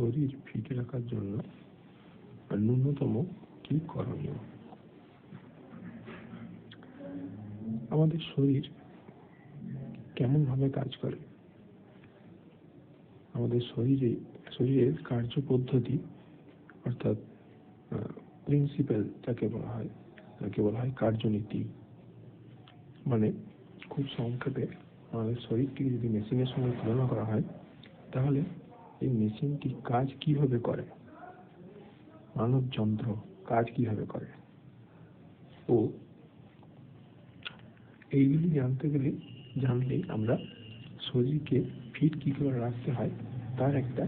শরীর ফিট রাখার জন্য ন্যূনতম কি করণীয়? আমাদের শরীর কেমন ভাবে কাজ করে? আমাদের শরীরের কার্যপদ্ধতি অর্থাৎ প্রিন্সিপাল যাকে বলা হয় কার্যনীতি। মানে খুব সংক্ষেপে আমাদের শরীরকে যদি মেশিনের সঙ্গে তুলনা করা হয় তাহলে এই মেশিনটি কাজ কিভাবে করে, মানব যন্ত্র কাজ কিভাবে করে, ও এইগুলি জানলেই আমরা শরীরকে ফিট কি করে রাখতে হয় তার একটা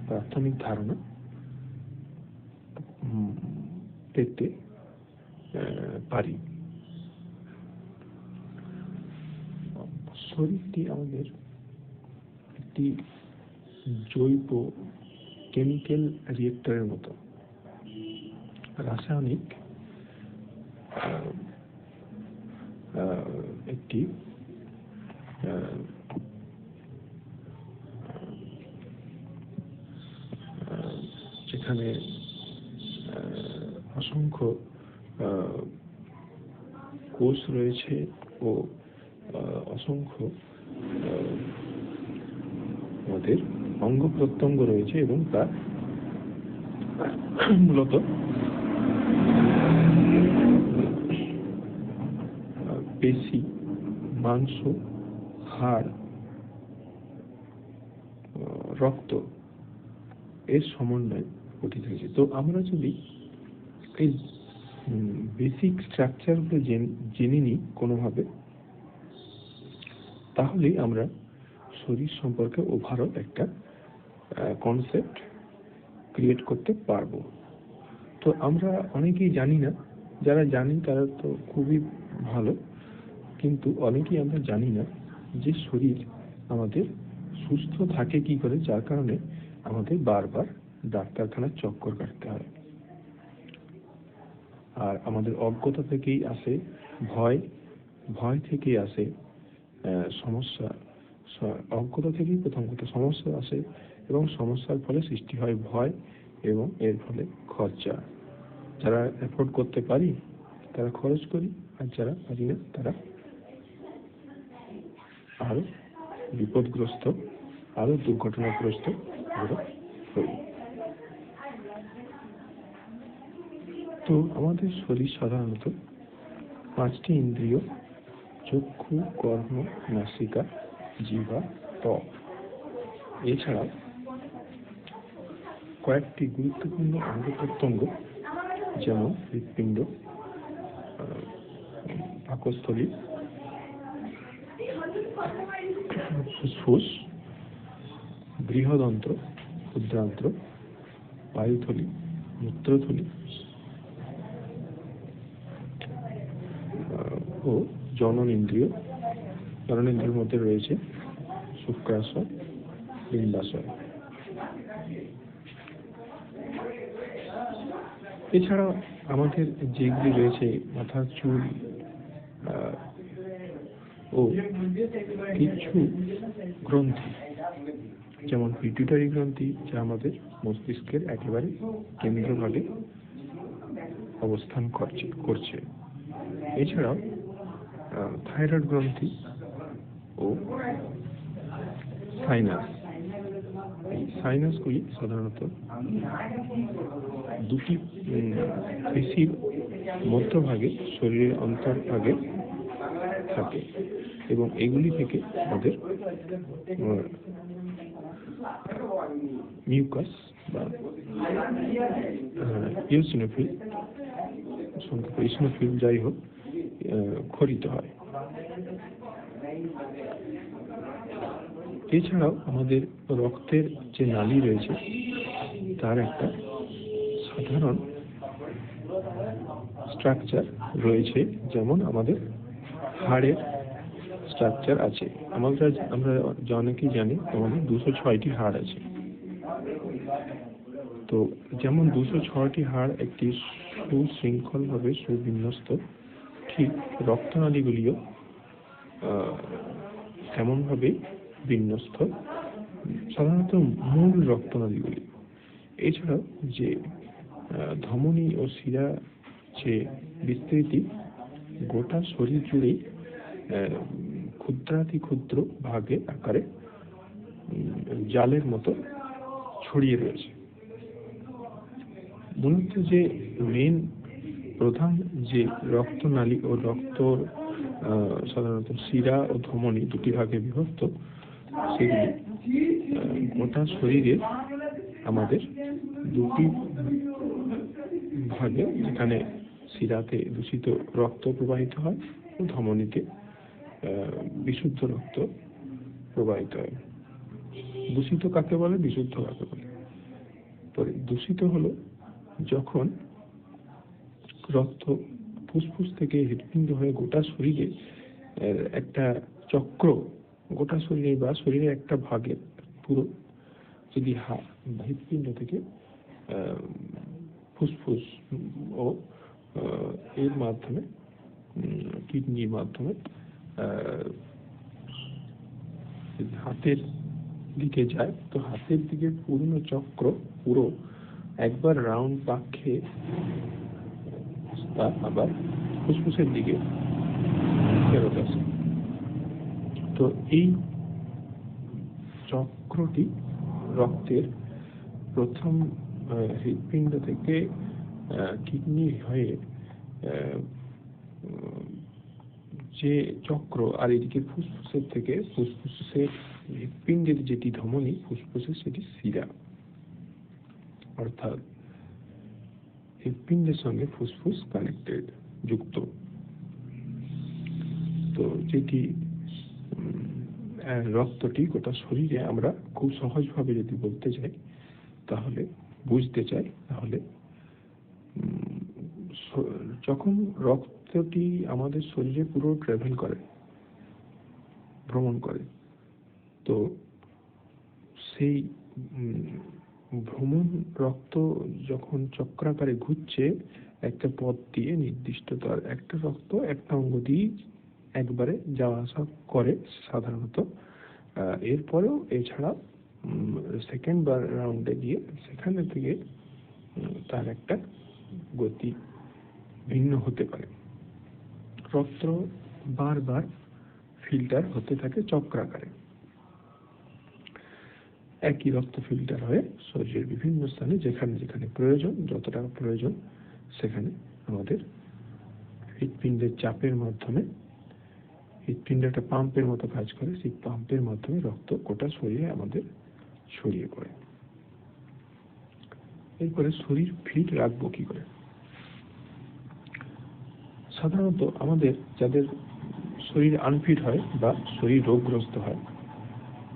প্রাথমিক ধারণা পেতে পারি। শরীরটি আমাদের একটি জৈব কেমিক্যাল রিয়েক্টরের মতো। রাসায়নিক একটি যেখানে অসংখ্য কোষ রয়েছে ও অসংখ্য আমাদের অঙ্গ প্রত্যঙ্গ রয়েছে এবং তার মূলত পেশি, মাংস, হাড়, রক্ত এর সমন্বয়ে গঠিত হয়েছে। তো আমরা যদি এই বেসিক স্ট্রাকচারগুলো জেনে নিই কোনোভাবে, তাহলেই আমরা শরীর সম্পর্কে ওভারঅল একটা কনসেপ্ট ক্রিয়েট করতে পারবো। তো আমরা অনেকেই জানি না, যারা জানি তারা তো খুবই ভালো, কিন্তু অনেকেই আমরা জানি না যে শরীর আমাদের সুস্থ থাকে কি করে, যার কারণে আমাদের বারবার ডাক্তারখানার চক্কর কাটতে হয়। আর আমাদের অজ্ঞতা থেকেই আসে ভয় থেকেই আসে সমস্যা। অজ্ঞতা থেকেই প্রথম কথা সমস্যা আসে এবং সমস্যার ফলে সৃষ্টি হয় ভয় এবং এর ফলে খরচা। যারা অ্যাফোর্ড করতে পারি তারা খরচ করি, আর যারা পারি না তারা আরো বিপদগ্রস্ত, আরো দুর্ঘটনাগ্রস্ত হই। তো আমাদের শরীর সাধারণত 5টি ইন্দ্রিয়, চক্ষু, কর্ণ, নাসিকা, জিহ্বা, ত্বক, এছাড়াও কয়েকটি গুরুত্বপূর্ণ অঙ্গ প্রত্যঙ্গ যেমন হৃৎপিণ্ড, পাকস্থলী, ফুসফুস, বৃহদন্ত্র, ক্ষুদ্রান্ত্র, বায়ুথলি, মূত্রথলি ও জননেন্দ্রিয়। জননেন্দ্রিয়ের মধ্যে রয়েছে শুক্রাশয়, ডিম্বাশয়। এছাড়াও আমাদের যেগুলি রয়েছে মাথার চুল ও কিছু গ্রন্থি যেমন পিটুইটারি গ্রন্থি, যা আমাদের মস্তিষ্কের একেবারে কেন্দ্রভাগে অবস্থান করছে। এছাড়াও থাইরয়েড গ্রন্থি ও সাইনাস। এই সাইনাসগুলি সাধারণত দুটি পেশির মধ্যভাগে, শরীরের অন্তর্ভাগে থাকে এবং এগুলি থেকে আমাদের মিউকাস বা ইওসিনোফিল যাই হোক ক্ষরিত হয়। এছাড়াও আমাদের রক্তের যে নালী রয়েছে তার একটা সাধারণ স্ট্রাকচার রয়েছে, যেমন আমাদের হাড়ের স্ট্রাকচার আছে। আমরা অনেকেই জানি আমাদের 206টি হাড় আছে। তো যেমন 206টি হাড় একটি সুশৃঙ্খলভাবে সুবিন্যস্ত, ঠিক রক্তনালীগুলিও তেমনভাবে বিন্যস্ত। সাধারণত মূল রক্তনালীগুলি এছাড়াও যে ধমনী ও শিরা যে বিস্তৃতি গোটা শরীর জুড়েই ক্ষুদ্রাতি ক্ষুদ্র ভাগে আকারে জালের মতো ছড়িয়ে রয়েছে। মূলত যে মেন প্রধান যে রক্তনালী ও রক্ত সাধারণত শিরা ও ধমনী দুটি ভাগে বিভক্ত, সেগুলি গোটা শরীরে আমাদের দুটি ভাগে, যেখানে শিরাতে দূষিত রক্ত প্রবাহিত হয় ও ধমনীতে বিশুদ্ধ রক্ত প্রবাহিত হয়। দূষিত কাকে বলে, বিশুদ্ধ কাকে বলে? দূষিত হলো যখন রক্ত ফুসফুস থেকে হৃৎপিণ্ড হয়ে গোটা শরীরে একটা চক্র, গোটা শরীরে বা শরীরের একটা ভাগে পুরো যদি হৃৎপিণ্ড থেকে ফুসফুস ও এর মাধ্যমে কিডনির মাধ্যমে হাতের দিকে যায়, তো হাতের দিকে পুরনো চক্র পুরো একবার রাউন্ড পাক খেয়ে তা আবার ফুসফুসের দিকে ফেরত আসে। তো এই চক্রটি রক্তের প্রথম হৃৎপিণ্ড থেকে কিডনি হয়ে যে চক্র, আর এদিকে ফুসফুসের থেকে ফুসফুসের হৃৎপিণ্ডের যেটি ধমনী, ফুসফুসের সেটি শিরা, অর্থাৎ হৃৎপিণ্ডের সঙ্গে ফুসফুস কানেক্টেড, যুক্ত। তো যেটি রক্তটি গোটা শরীরে, আমরা খুব সহজভাবে যদি বলতে চাই, তাহলে বুঝতে চাই, তাহলে যখন রক্তটি আমাদের শরীরে পুরো ট্রাভেল করে, ভ্রমণ করে, তো সেই ভ্রমণ রক্ত যখন চক্রাকারে ঘুরছে একটা পথ দিয়ে, নির্দিষ্ট তার একটা রক্ত একটা অঙ্গ দিয়ে একবারে যাওয়া আসা করে সাধারণত। এরপরেও এছাড়া সেকেন্ড বার রাউন্ডে গিয়ে সেখানে থেকে তার একটা গতি ভিন্ন হতে পারে। রক্ত বারবার ফিল্টার হতে থাকে চক্রাকারে। একই রক্ত ফিল্টার হয়ে শরীরের বিভিন্ন স্থানে যেখানে যেখানে প্রয়োজন, যতটা প্রয়োজন, সেখানে আমাদের হৃৎপিণ্ডের চাপের মাধ্যমে, হৃৎপিণ্ড একটা পাম্পের মতো কাজ করে, সেই পাম্পের মাধ্যমে রক্ত গোটা শরীরে আমাদের ছড়িয়ে পড়ে। এরপরে শরীর ফিট রাখবো কি করে? সাধারণত আমাদের যাদের শরীর আনফিট হয় বা শরীর রোগগ্রস্ত হয়,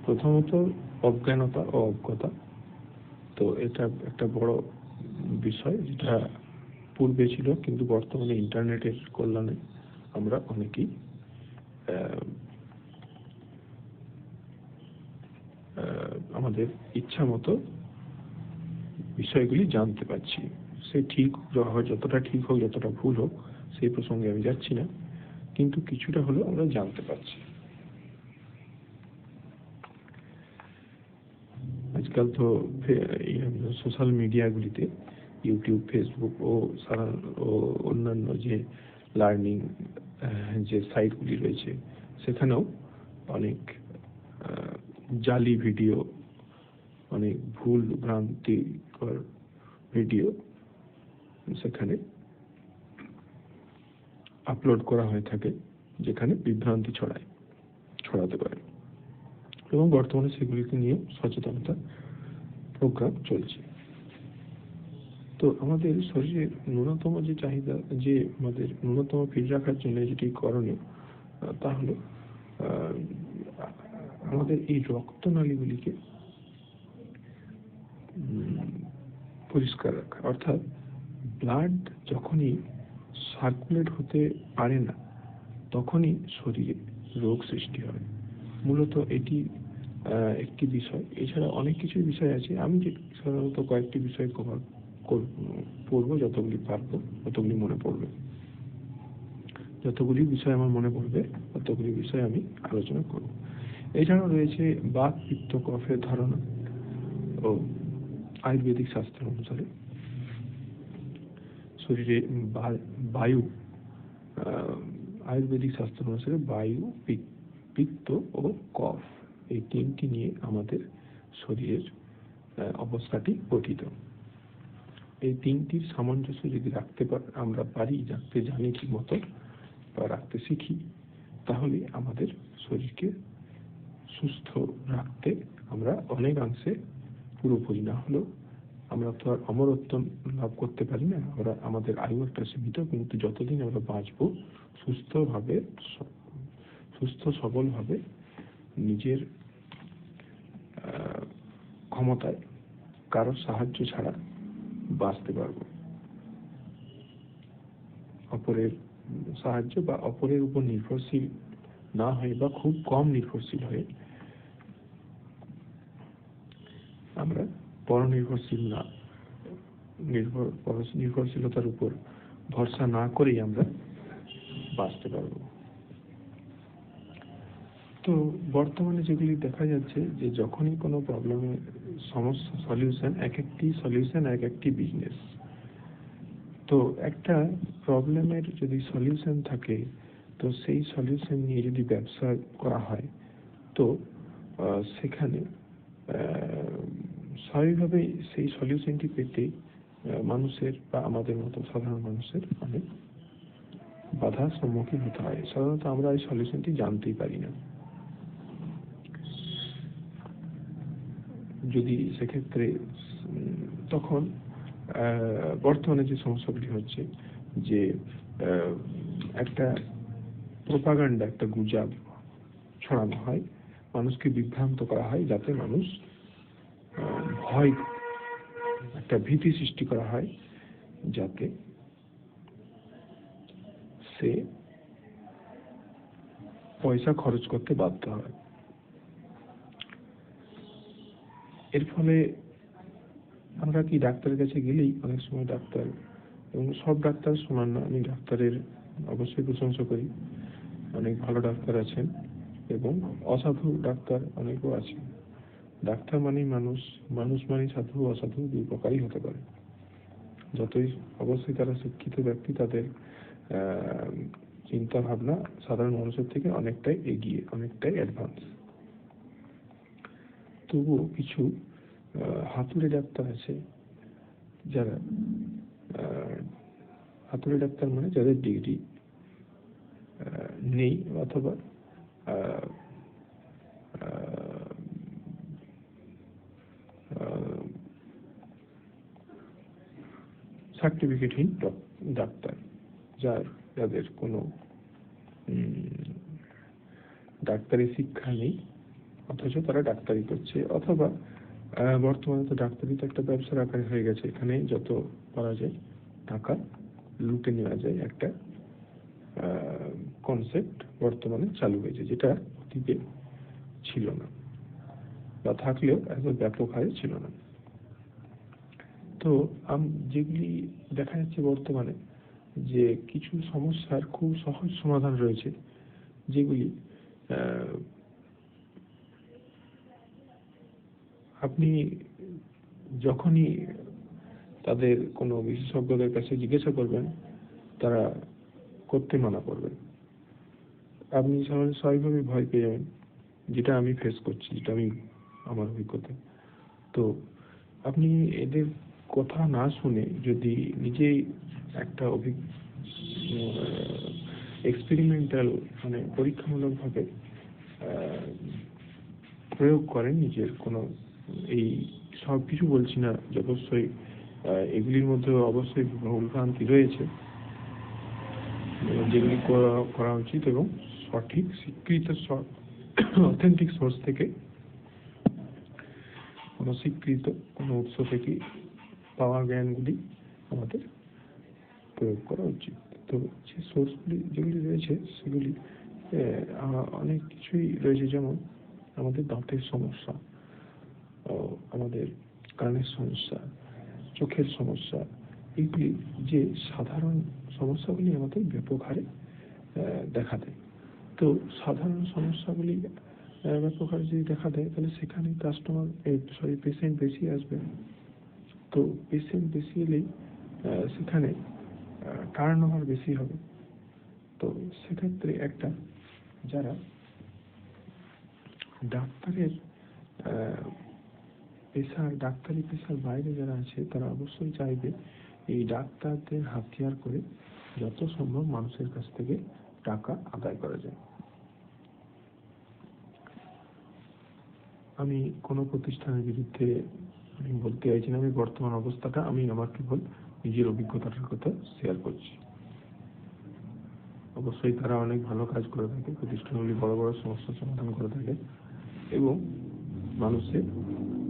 প্রথমত অজ্ঞানতা ও অজ্ঞতা। তো এটা একটা বড় বিষয়, যেটা পূর্বে ছিল, কিন্তু বর্তমানে ইন্টারনেটের কল্যাণে আমরা অনেকেই আমাদের ইচ্ছা মতো বিষয়গুলি জানতে পারছি। সে ঠিক যতটা ঠিক হোক, যতটা ভুল হোক, সেই প্রসঙ্গে আমি যাচ্ছি না, কিন্তু কিছুটা হলেও আমরা জানতে পারছি। আজকাল তো সোশ্যাল মিডিয়াগুলিতে, ইউটিউব, ফেসবুক ও অন্যান্য যে লার্নিং যে সাইটগুলি রয়েছে, সেখানেও অনেক জালি ভিডিও, অনেক ভুল ভ্রান্তিকর ভিডিও সেখানে আপলোড করা হয়ে থাকে, যেখানে বিভ্রান্তি ছড়াতে পারে, এবং বর্তমানে সেগুলিকে নিয়ে সচেতনতা প্রোগ্রাম চলছে। তো আমাদের শরীরের ন্যূনতম যে চাহিদা, যে আমাদের ন্যূনতম ফিট রাখার জন্য যেটি করণীয়, তা হলো আমাদের এই রক্তনালীগুলিকে পরিষ্কার রাখা। অর্থাৎ ব্লাড যখনই সার্কুলেট হতে পারে না, তখনই শরীরে রোগ সৃষ্টি হয়। মূলত এটি একটি বিষয়। এছাড়া অনেক কিছু বিষয় আছে, আমি যে সাধারণত কয়েকটি বিষয় কভার পড়বো, যতগুলি পারবো, যতগুলি মনে পড়বে, যতগুলি বিষয় আমার মনে পড়বে, ততগুলি বিষয় আমি আলোচনা করব। এছাড়াও রয়েছে বাত, পিত্ত, কফের ধারণা ও আয়ুর্বেদিক শাস্ত্র অনুসারে শরীরে বায়ু, আয়ুর্বেদিক শাস্ত্র অনুসারে বায়ু, পিত্ত ও কফ, এই তিনটি নিয়ে আমাদের শরীরের অবস্থাটি গঠিত। এই তিনটির সামঞ্জস্য যদি আমরা রাখতে জানি ঠিক মতো বা রাখতে শিখি, তাহলে আমাদের শরীরকে সুস্থ রাখতে আমরা অনেকাংশে, পুরোপুরি না হলেও, আমরা তো আর অমরত্ব লাভ করতে পারি না, আমাদের আয়ু একটা সীমিত, কিন্তু যতদিন আমরা বাঁচবো সুস্থ সবলভাবে নিজের ক্ষমতায় কারোর সাহায্য ছাড়া বাঁচতে পারবো। অপরের সাহায্য বা অপরের উপর নির্ভরশীল না হয়ে বা খুব কম নির্ভরশীল হয়ে, আমরা নির্ভরশীলতার উপর ভরসা না করেই আমরা বাঁচতে পারবো। তো বর্তমানে যেগুলি দেখা যাচ্ছে যে যখনই কোনো প্রবলেমের সমস্যা সলিউশন, এক একটি বিজনেস। তো একটা প্রবলেমের যদি সলিউশন থাকে, তো সেই সলিউশন নিয়ে যদি ব্যবসা করা হয়, তো সেখানে স্বাভাবিকভাবেই সেই সলিউশনটি পেতে মানুষের বা আমাদের মতো সাধারণ মানুষের অনেক বাধার সম্মুখীন হতে হয়। সাধারণত আমরা এই সলিউশনটি জানতেই পারি না। যদি সেক্ষেত্রে তখন বর্তমানে যে সমস্যাগুলি হচ্ছে, যে একটা প্রোপাগান্ডা, একটা গুজব ছড়ানো হয়, মানুষকে বিভ্রান্ত করা হয়, যাতে মানুষ একটা ভীতি সৃষ্টি করা হয়, যাতে সে পয়সা খরচ করতে বাধ্য হয়। এর ফলে আমরা কি ডাক্তারের কাছে গেলেই অনেক সময় ডাক্তার, এবং সব ডাক্তার সমান না, আমি ডাক্তারের অবশ্যই প্রশংসা করি, অনেক ভালো ডাক্তার আছেন এবং অসাধু ডাক্তার অনেকও আছে। ডাক্তার মানেই মানুষ, মানুষ মানেই সাধু অসাধু দুই প্রকারই হতে পারে। যতই অবশ্যই তারা শিক্ষিত ব্যক্তি, তাদের চিন্তা ভাবনা সাধারণ মানুষের থেকে অনেকটাই এগিয়ে, অনেকটাই অ্যাডভান্স। তবুও কিছু হাতুড়ে ডাক্তার আছে, যারা হাতুড়ে ডাক্তার মানে যাদের ডিগ্রি নেই অথবা সার্টিফিকেটহীন ডাক্তার, যাদের কোনো ডাক্তারি শিক্ষা নেই, অথচ তারা ডাক্তারি করছে। অথবা বর্তমানে তো ডাক্তারি তো একটা ব্যবসার আকারে হয়ে গেছে, এখানে যত পারা যায় টাকা লুটে নেওয়া যায়, একটা কনসেপ্ট বর্তমানে চালু হয়েছে, যেটা অতীতে ছিল না, বা থাকলেও এত ব্যাপক হারে ছিল না। তো যেগুলি দেখা যাচ্ছে বর্তমানে, যে কিছু সমস্যার খুব সহজ সমাধান রয়েছে, যেগুলি আপনি যখনই তাদের কোনো বিশেষজ্ঞদের কাছে জিজ্ঞাসা করবেন, তারা করতে মানা করবেন। আপনি স্বাভাবিকভাবে ভয় পেয়ে যাবেন, যেটা আমি ফেস করছি, যেটা আমার অভিজ্ঞতা। তো আপনি এদের কথা না শুনে যদি নিজেই একটা এক্সপেরিমেন্টাল মানে পরীক্ষামূলকভাবে প্রয়োগ করেন নিজের কোনো, এই সব কিছু বলছি না, অবশ্যই এগুলির মধ্যে অবশ্যই ভুলভ্রান্তি রয়েছে, যেগুলি করা উচিত, এবং সঠিক স্বীকৃত অথেন্টিক সোর্স থেকে, কোনো স্বীকৃত কোনো উৎস থেকে পাওয়া জ্ঞানগুলি আমাদের প্রয়োগ করা উচিত। তো যে সোর্সগুলি যেগুলি রয়েছে, সেগুলি অনেক কিছুই রয়েছে, যেমন আমাদের দাঁতের সমস্যা, আমাদের কানের সমস্যা, চোখের সমস্যা, এইগুলি যে সাধারণ সমস্যাগুলি আমাদের ব্যাপক হারে দেখা দেয়। তো সাধারণ সমস্যাগুলি ব্যাপক হারে যদি দেখা দেয়, তাহলে সেখানে পেশেন্ট বেশি আসবে, তো পেশেন্ট বেশি এলেই সেখানে টার্ন ওভার বেশি হবে। তো সেক্ষেত্রে একটা যারা ডাক্তারের ডাক্তারি পেশার বাইরে যারা আছে তারা অবশ্যই চাইবে এই ডাক্তারদের হাতিয়ার করে যত সম্ভব মানুষের কাছ থেকে টাকা আদায় করা যায়। আমি কোনো প্রতিষ্ঠানের বিরুদ্ধে আমি বলতে চাইছি না, আমি বর্তমান অবস্থাটা আমি আমার কেবল নিজের অভিজ্ঞতাটার কথা শেয়ার করছি। অবশ্যই তারা অনেক ভালো কাজ করে থাকে, প্রতিষ্ঠানগুলি বড় বড় সমস্যার সমাধান করে থাকে এবং মানুষের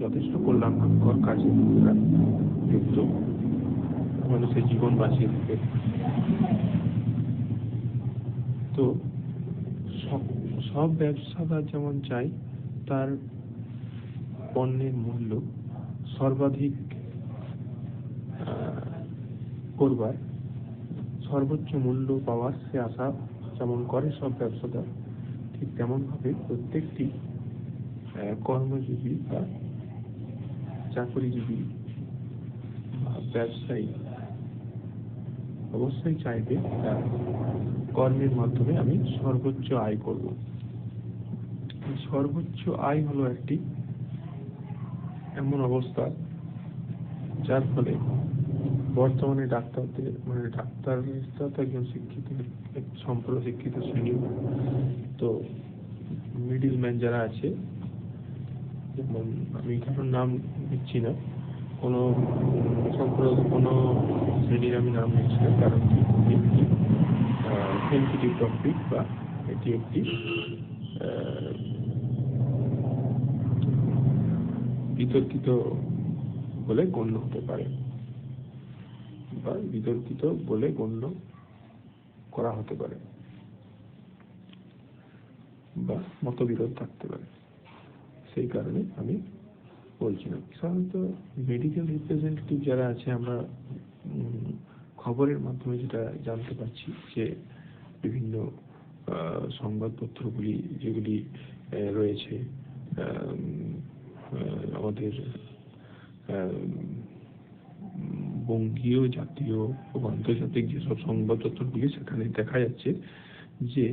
যথেষ্ট কল্যাণকর কাজে তারা যুক্ত, মানুষের জীবন বাঁচিয়ে থাকে। তো সব ব্যবসাদার যেমন চাই তার পণ্যের মূল্য সর্বাধিক করবার, সর্বোচ্চ মূল্য পাওয়ার সে আশা যেমন করে সব ব্যবসাদার, ঠিক তেমনভাবে প্রত্যেকটি কর্মজীবী বা চাকরিজীবী বা ব্যবসায়ী অবশ্যই চাইবে তার কর্মের মাধ্যমে আমি সর্বোচ্চ আয় করব। সর্বোচ্চ আয় হলো একটি এমন অবস্থা যার ফলে বর্তমানে ডাক্তারদের ডাক্তাররা তো একজন শিক্ষিত, সম্পূর্ণ শিক্ষিত শ্রেণী। তো মিডিল ম্যান যারা আছে, যেমন আমি কারোর নাম নিচ্ছি না, কোনো শ্রেণীর আমি নাম নিচ্ছি না, কারণ একটি সেনসিটিভ টপিক বা এটি একটি বিতর্কিত বলে গণ্য হতে পারে বা বিতর্কিত বলে গণ্য করা হতে পারে বা মতবিরোধ থাকতে পারে। সেই কারণে আমি বলছি না। সাধারণত মেডিকেল রিপ্রেজেন্টেটিভ যারা আছে, আমরা খবরের মাধ্যমে যেটা জানতে পারছি যে বিভিন্ন সংবাদপত্রগুলি যেগুলি রয়েছে, আমাদের বঙ্গীয়, জাতীয় ও আন্তর্জাতিক যেসব সংবাদপত্রগুলি, সেখানে দেখা যাচ্ছে যে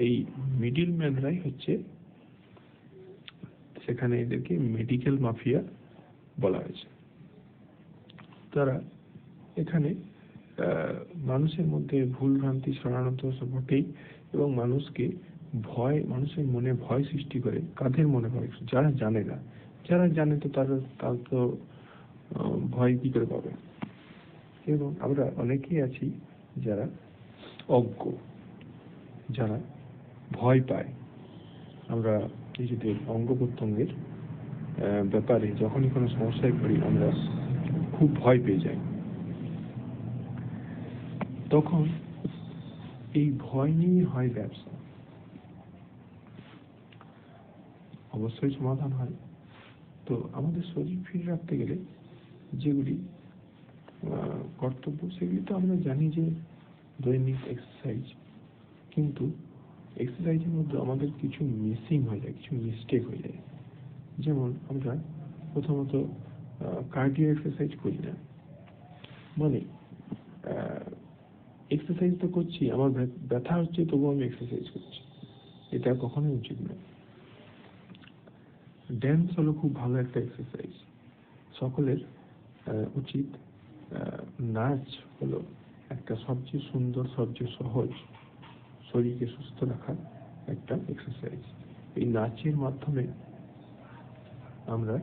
এই মিডিল ম্যানরাই হচ্ছে, সেখানে এদেরকে মেডিকেল মাফিয়া বলা হয়েছে। তারা এখানে মানুষের মধ্যে ভুল ভ্রান্তি ছড়ানো তো বটেই, এবং মানুষের মনে ভয় সৃষ্টি করে। কাদের মনে ভয়? যারা জানে না। যারা জানে তো তারা তো ভয় কি করে পাবে। এবং আমরা অনেকেই আছি যারা অজ্ঞ, যারা ভয় পায়। আমরা নিজেদের অঙ্গ প্রত্যঙ্গের ব্যাপারে যখনই কোনো সমস্যায় পড়ি আমরা খুব ভয় পেয়ে যাই। তখন এই ভয় নিয়ে হয় ব্যবসা। অবশ্যই সমাধান হয়। তো আমাদের শরীর ফিট রাখতে গেলে যেগুলি কর্তব্য, সেগুলি তো আমরা জানি যে দৈনিক এক্সারসাইজ, কিন্তু এক্সারসাইজের মধ্যে আমাদের কিছু মিসিং হয়ে যায়, কিছু মিস্টেক হয়ে যায়। যেমন আমরা প্রথমত কার্ডিও এক্সারসাইজ করি না, মানে এক্সারসাইজ তো করছি, আমার ব্যথা হচ্ছে তবুও আমি এক্সারসাইজ করছি, এটা কখনোই উচিত নয়। ড্যান্স হলো খুব ভালো একটা এক্সারসাইজ, সকলের উচিত। নাচ হলো একটা সবচেয়ে সুন্দর, সবচেয়ে সহজ শরীরকে সুস্থ রাখার একটা এক্সারসাইজ। এই নাচের মাধ্যমে আমরা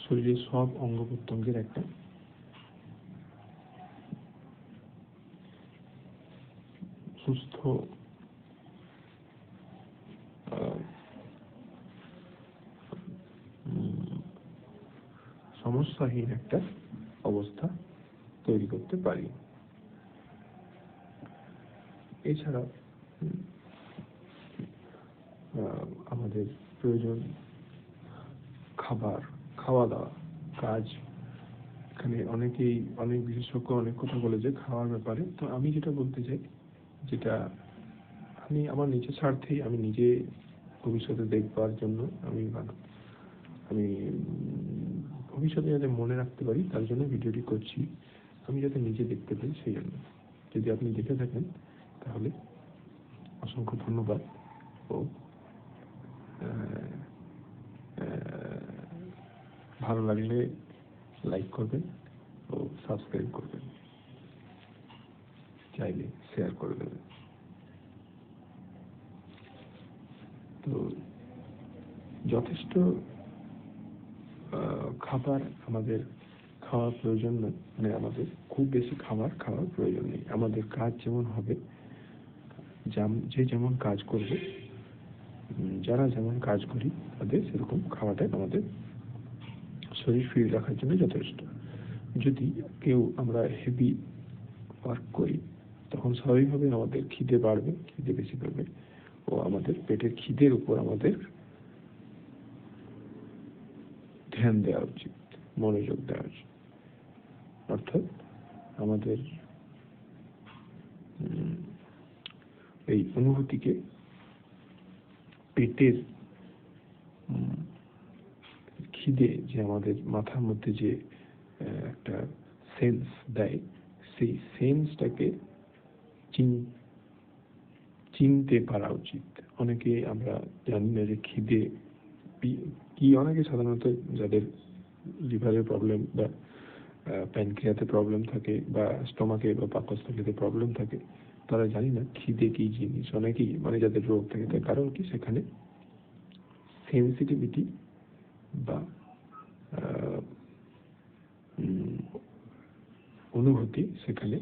শরীরের সব অঙ্গ প্রত্যঙ্গের একটা সুস্থ সমস্যাহীন একটা অবস্থা তৈরি করতে পারি। এছাড়া আমাদের প্রয়োজন খাওয়া দাওয়া, কাজ। এখানে অনেক বিশেষজ্ঞ অনেক কথা বলেছে খাওয়ার ব্যাপারে। তো আমি যেটা বলতে চাই, যেটা আমি আমার নিজের স্বার্থেই, আমি নিজে ভবিষ্যতে দেখবার জন্য আমি ভবিষ্যতে যাতে মনে রাখতে পারি তার জন্য ভিডিওটি করছি, আমি যাতে নিজে দেখতে পাই সেই জন্য। যদি আপনি দেখে থাকেন তাহলে অসংখ্য ধন্যবাদ ও ভালো লাগলে লাইক করবেন ও সাবস্ক্রাইব করবেন, চাইলে শেয়ার করে দেবেন। তো যথেষ্ট খাবার আমাদের খাওয়ার প্রয়োজন নয়, মানে আমাদের খুব বেশি খাবার খাওয়ার প্রয়োজন নেই। আমাদের কাজ যেমন হবে, যে যেমন কাজ করবে, যারা যেমন কাজ করি তাদের সেরকম খাওয়াটাই আমাদের শরীর ফিট রাখার জন্য যথেষ্ট। যদি কেউ আমরা হেভি ওয়ার্ক করি তখন স্বাভাবিকভাবে আমাদের খিদে বাড়বে, খিদে বেশি পাবে ও আমাদের পেটের খিদের উপর আমাদের ধ্যান দেওয়া উচিত, মনোযোগ দেওয়া উচিত। অর্থাৎ আমাদের এই অনুভূতিকে পেটের খিদে যে আমাদের মাথার মধ্যে যে একটা সেন্স দেয়, সেই সেন্সটাকে চিনতে পারা উচিত। অনেকে আমরা জানি না যে খিদে কি। অনেকে সাধারণত যাদের লিভারের প্রবলেম বা প্যানক্রিয়াতে প্রবলেম থাকে বা স্টমাকে বা পাকস্থলীতে প্রবলেম থাকে, তারা জানি না খিদে কি জিনিস। অনেকেই মানে যাদের রোগ থাকে, তার কারণ কি সেখানে সেন্সিটিভিটি বা অনুভূতি সেখানে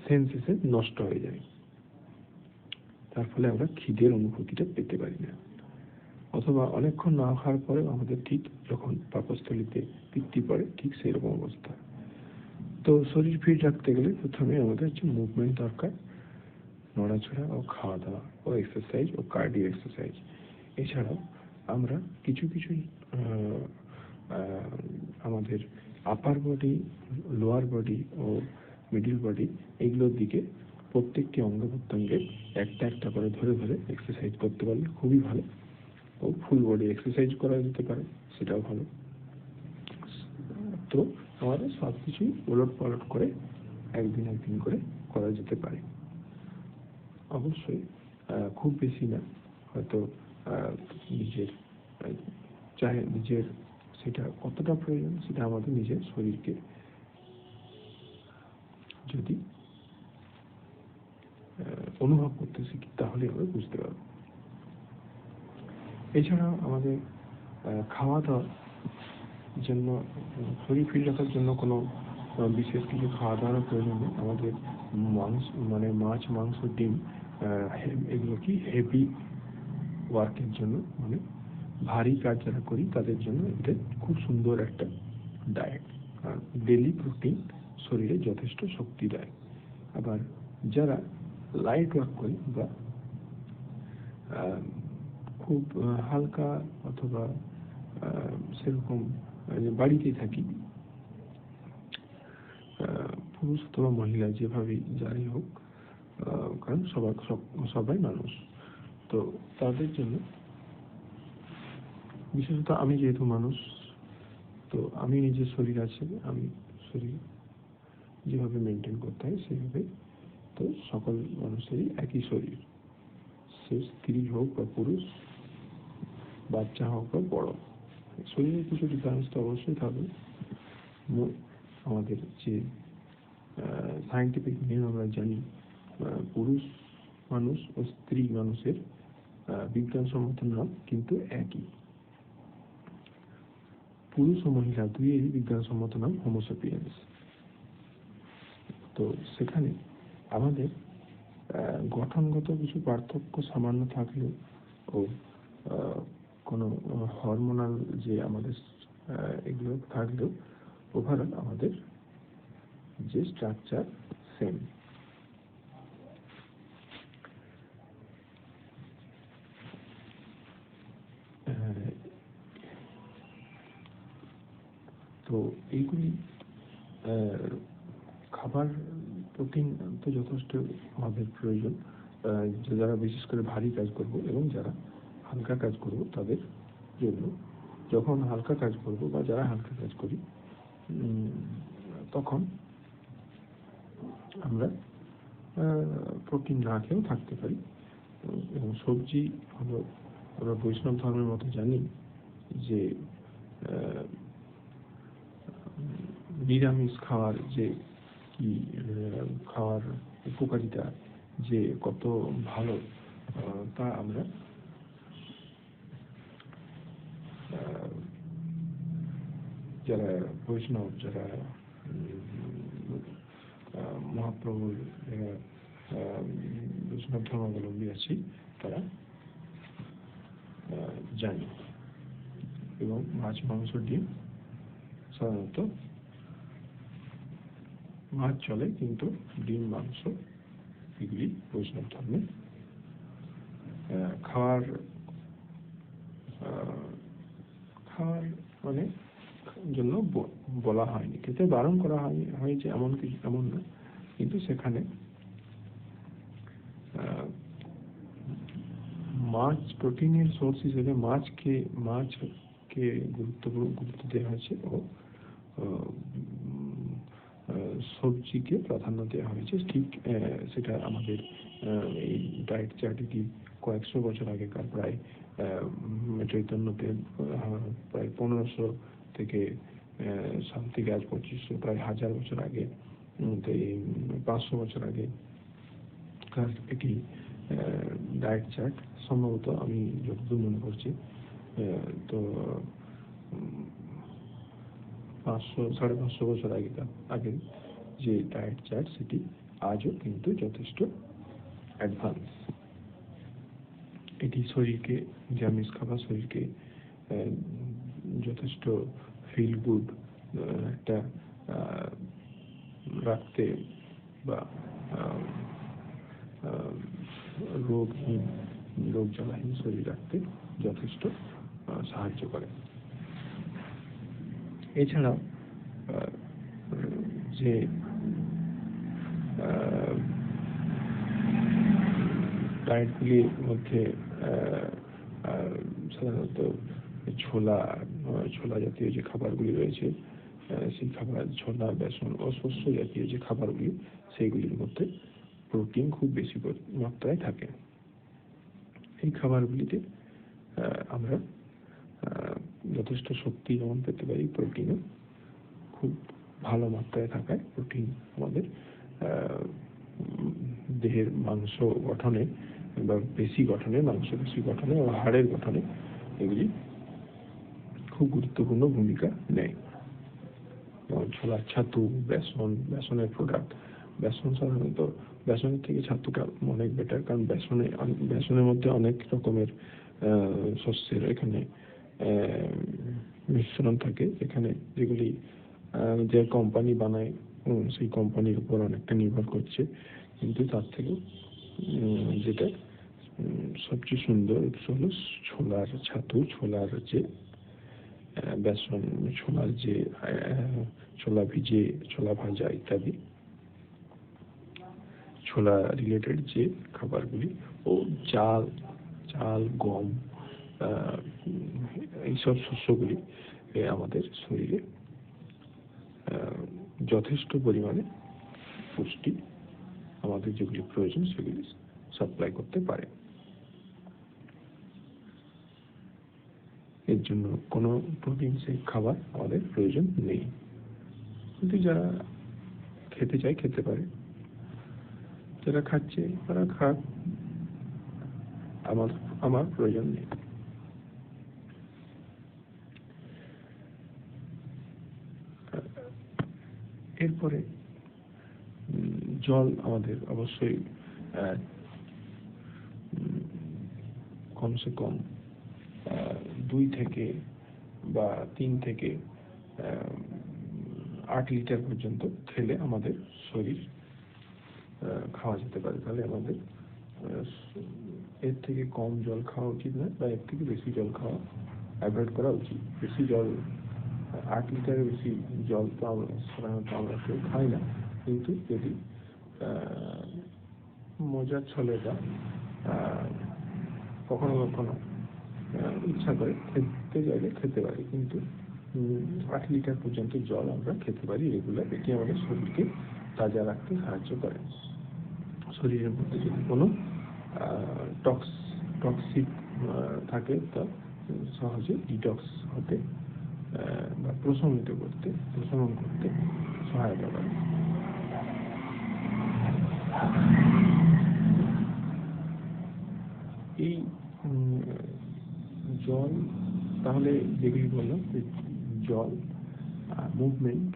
সেন্সেসে নষ্ট হয়ে যায়, তার ফলে আমরা খিদের অনুভূতিটা পেতে পারি না। অথবা অনেকক্ষণ না খাওয়ার পরে আমাদের ঠিক যখন পাকস্থলীতে পিত্তি পড়ে ঠিক সেই রকম অবস্থা। তো শরীর ফিট রাখতে গেলে প্রথমে আমাদের হচ্ছে মুভমেন্ট দরকার, নড়াচড়া ও খাওয়া দাওয়া ও এক্সারসাইজ ও কার্ডিও এক্সারসাইজ। এছাড়াও আমরা কিছু কিছু আমাদের আপার বডি, লোয়ার বডি ও মিডিল বডি এগুলোর দিকে প্রত্যেকটি অঙ্গ প্রত্যঙ্গের একটা একটা করে ধরে ধরে এক্সারসাইজ করতে পারলে খুবই ভালো, ও ফুল বডি এক্সারসাইজ করা যেতে পারে, সেটাও ভালো। তো আমাদের সব কিছুই ওলট পালট করে একদিন একদিন করে করা যেতে পারে। অবশ্যই খুব বেশি না, হয়তো নিজের সেটা কতটা প্রয়োজন সেটা আমাদের নিজের শরীরকে যদি অনুভব করতে শিখি তাহলে আমরা বুঝতে পারব। এছাড়াও আমাদের খাওয়া দাওয়ার জন্য, শরীর ফিট রাখার জন্য কোনো বিশেষ কিছু খাওয়া দাওয়ার প্রয়োজন নেই। আমাদের মাছ, মাংস, ডিম এগুলো কি হেভি ওয়ার্কের জন্য, মানে ভারী কাজ যারা করি তাদের জন্য এটা খুব সুন্দর একটা ডায়েট। আর ডেলি প্রোটিন শরীরে যথেষ্ট শক্তি দেয়। আবার যারা লাইট ওয়ার্ক করি বা খুব হালকা অথবা সেরকম বাড়িতেই থাকি, পুরুষ অথবা মহিলা যেভাবেই যাই হোক, কারণ সবাই মানুষ, তো তাদের জন্য বিশেষত আমি যেহেতু মানুষ, তো আমি নিজের শরীর আছে, আমি শরীর যেভাবে মেনটেন করতে হয় সেইভাবে। তো সকল মানুষেরই একই শরীর, সে স্ত্রী হোক বা পুরুষ, বাচ্চা হোক বা বড়, শরীরের কিছু ডিফারেন্স তো অবশ্যই থাকবে। আমাদের যে সায়েন্টিফিক নিয়ম আমরা জানি, পুরুষ মানুষ ও স্ত্রী মানুষের বিজ্ঞানসম্মত নাম কিন্তু একই। পুরুষ ও মহিলা দুইয়েরই বিজ্ঞানসম্মত নাম হোমোসেপিয়েন্স। তো সেখানে আমাদের গঠনগত কিছু পার্থক্য সামান্য থাকলেও ও কোনো হরমোনাল যে আমাদের এগুলো থাকলেও ওভারঅল আমাদের যে স্ট্রাকচার সেম। তো এইগুলি খাবার প্রোটিন তো যথেষ্ট আমাদের প্রয়োজন, যারা বিশেষ করে ভারী কাজ করব এবং যারা হালকা কাজ করব তাদের জন্য যখন হালকা কাজ করব বা যারা হালকা কাজ করি তখন আমরা প্রোটিন না খেয়েও থাকতে পারি। এবং সবজি হলো, আমরা বৈষ্ণব ধর্মের মতো জানি যে নিরামিষ খাওয়ার যে কি খাওয়ার উপকারিতা যে কত ভালো, তা আমরা যারা বৈষ্ণব, যারা মহাপ্রভুর বৈষ্ণব ধর্মাবলম্বী আছি তারা জানি। এবং মাছ, মাংস, ডিম সাধারণত মাছ চলে, কিন্তু ডিম, মাংস এগুলি বৈষ্ণব ধর্মে খাওয়ার মানে জন্য বলা হয়নি, খেতে বারণ করা হয়েছে এমন না, কিন্তু সেখানে মাছ প্রোটিনের সোর্স হিসেবে মাছকে গুরুত্ব দেওয়া হয়েছে ও সবজিকে প্রাধান্য দেওয়া হয়েছে। ঠিক সেটা আমাদের এই ডায়েট চার্টে কি কয়েকশো বছর আগেকার, প্রায় চৈতন্যদেব প্রায় 1500 থেকে সাল থেকে আজ 2500, প্রায় 1000 বছর আগে, 500 বছর আগে এটি ডায়েট চার্ট, সম্ভবত আমি যতদূর মনে করছি তো 500-550 বছর আগে যে ডায়েট চার্ট, সেটি আজও কিন্তু যথেষ্ট অ্যাডভান্স। এটি শরীরকে, নিরামিষ খাবার শরীরকে যথেষ্ট ফিল গুড একটা রাখতে বা রোগহীন, রোগ জ্বালাহীন শরীর রাখতে যথেষ্ট সাহায্য করে। এছাড়াও যে ডায়েটগুলির মধ্যে সাধারণত ছোলা জাতীয় যে খাবারগুলি রয়েছে, সেই খাবার, ছোলা, বেসন ও শস্য জাতীয় যে খাবারগুলি, সেইগুলির মধ্যে প্রোটিন খুব বেশি মাত্রায় থাকে। এই খাবারগুলিতে আমরা যথেষ্ট শক্তি যেমন পেতে পারি, প্রোটিনও খুব ভালো মাত্রায় থাকায় প্রোটিন আমাদের দেহের মাংস গঠনে বা মাংস পেশি গঠনে ও হাড়ের গঠনে এগুলি খুব গুরুত্বপূর্ণ ভূমিকা নেয়। যেমন ছোলা, ছাতু, বেসনের প্রোডাক্ট। সাধারণত বেসনের থেকে ছাতুটা অনেক বেটার, কারণ বেসনের মধ্যে অনেক রকমের শস্যের এখানে মিশ্রণ থাকে, যেগুলি যে কোম্পানি বানায় সেই কোম্পানির উপর অনেকটা নির্ভর করছে। কিন্তু তার থেকে যেটা সবচেয়ে সুন্দর হলো ছোলার ছাতু, ছোলার যে বেসন, ছোলার যে ছোলা ভিজে, ছোলা ভাজা ইত্যাদি ছোলা রিলেটেড যে খাবারগুলি, ও চাল, গম, এইসব শস্যগুলি আমাদের শরীরে যথেষ্ট পরিমাণে পুষ্টি, আমাদের যেগুলি প্রয়োজন সেগুলি সাপ্লাই করতে পারে। এর জন্য কোনো প্রোটিন সেই খাবার আমাদের প্রয়োজন নেই, কিন্তু যারা খেতে চায় খেতে পারে, যারা খাচ্ছে তারা খাক, আমার প্রয়োজন নেই। এরপরে জল আমাদের অবশ্যই কমসে কম 2 থেকে বা 3 থেকে 8 লিটার পর্যন্ত খেলে আমাদের শরীর খাওয়া যেতে পারে। তাহলে আমাদের এর থেকে কম জল খাওয়া উচিত নয়, বা এর থেকে বেশি জল খাওয়া অ্যাভয়েড করা উচিত। বেশি জল, 8 লিটারের বেশি জল তো সাধারণত আমরা কেউ খাই না, কিন্তু যদি মজার ছলে বা কখনো কখনো ইচ্ছা করে খেতে চাইলে খেতে পারি, কিন্তু 8 লিটার পর্যন্ত জল আমরা খেতে পারি রেগুলার। এটি আমাদের শরীরকে তাজা রাখতে সাহায্য করে। শরীরের মধ্যে যদি কোনো টক্সিক থাকে তা সহজে ডিটক্স হতে বা প্রশমন করতে সহায়তা করে। এই জল তাহলে যেগুলি বললাম, জল, মুভমেন্ট,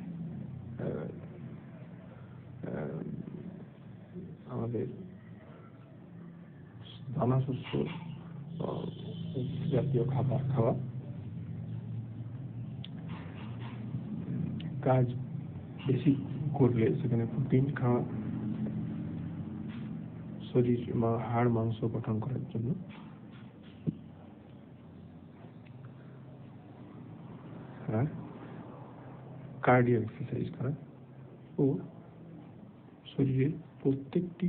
আমাদের দানা শস্য জাতীয় খাবার খাওয়া, কাজ বেশি করলে সেখানে প্রোটিন খাওয়া, শরীর হাড় মাংস গঠন করার জন্য, আর কার্ডিও এক্সারসাইজ করা, ও শরীরের প্রত্যেকটি